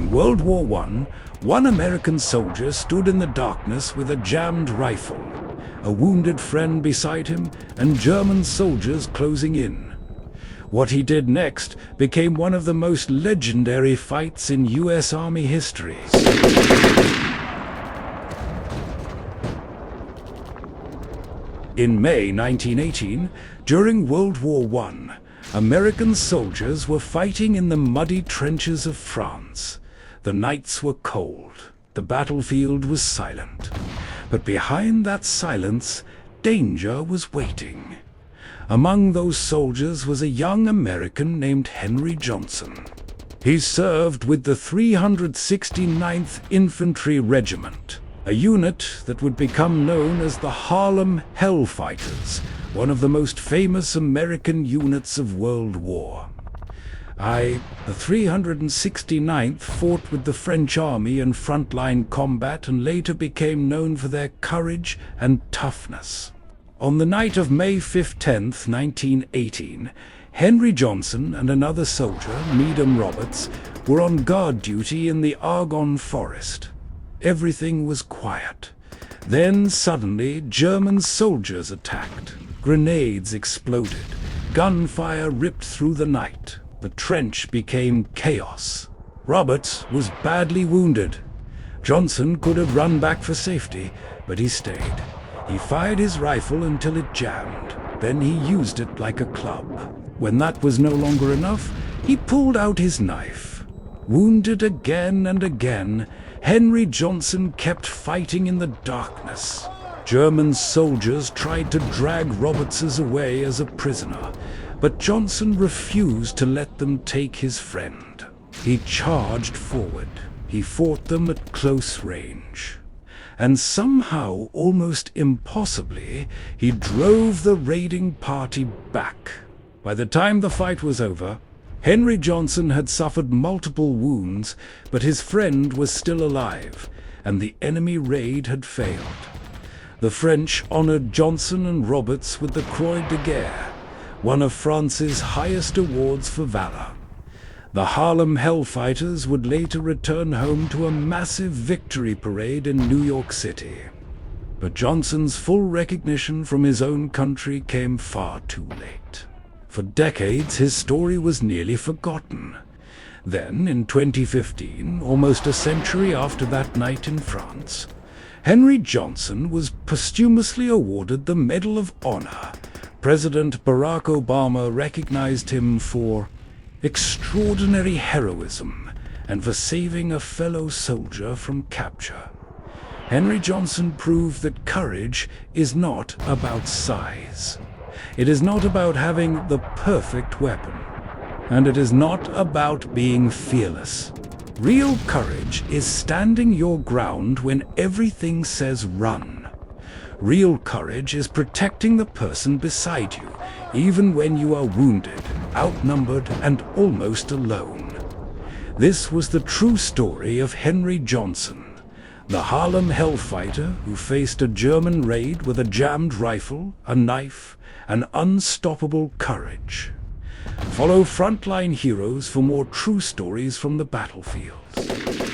In World War I, one American soldier stood in the darkness with a jammed rifle, a wounded friend beside him, and German soldiers closing in. What he did next became one of the most legendary fights in U.S. Army history. In May 1918, during World War I, American soldiers were fighting in the muddy trenches of France. The nights were cold. The battlefield was silent. But behind that silence, danger was waiting. Among those soldiers was a young American named Henry Johnson. He served with the 369th Infantry Regiment, a unit that would become known as the Harlem Hellfighters, one of the most famous American units of World War. The 369th fought with the French army in frontline combat and later became known for their courage and toughness. On the night of May 10, 1918, Henry Johnson and another soldier, Needham Roberts, were on guard duty in the Argonne forest. Everything was quiet. Then suddenly German soldiers attacked. Grenades exploded. Gunfire ripped through the night. The trench became chaos. Roberts was badly wounded. Johnson could have run back for safety, but he stayed. He fired his rifle until it jammed. Then he used it like a club. When that was no longer enough, he pulled out his knife. Wounded again and again, Henry Johnson kept fighting in the darkness. German soldiers tried to drag Roberts away as a prisoner, but Johnson refused to let them take his friend. He charged forward. He fought them at close range. And somehow, almost impossibly, he drove the raiding party back. By the time the fight was over, Henry Johnson had suffered multiple wounds, but his friend was still alive, and the enemy raid had failed. The French honored Johnson and Roberts with the Croix de Guerre, one of France's highest awards for valor. The Harlem Hellfighters would later return home to a massive victory parade in New York City. But Johnson's full recognition from his own country came far too late. For decades, his story was nearly forgotten. Then, in 2015, almost a century after that night in France, Henry Johnson was posthumously awarded the Medal of Honor. President Barack Obama recognized him for extraordinary heroism and for saving a fellow soldier from capture. Henry Johnson proved that courage is not about size. It is not about having the perfect weapon. And it is not about being fearless. Real courage is standing your ground when everything says run. Real courage is protecting the person beside you, even when you are wounded, outnumbered, and almost alone. This was the true story of Henry Johnson, the Harlem Hellfighter who faced a German raid with a jammed rifle, a knife, and unstoppable courage. Follow Frontline Heroes for more true stories from the battlefields.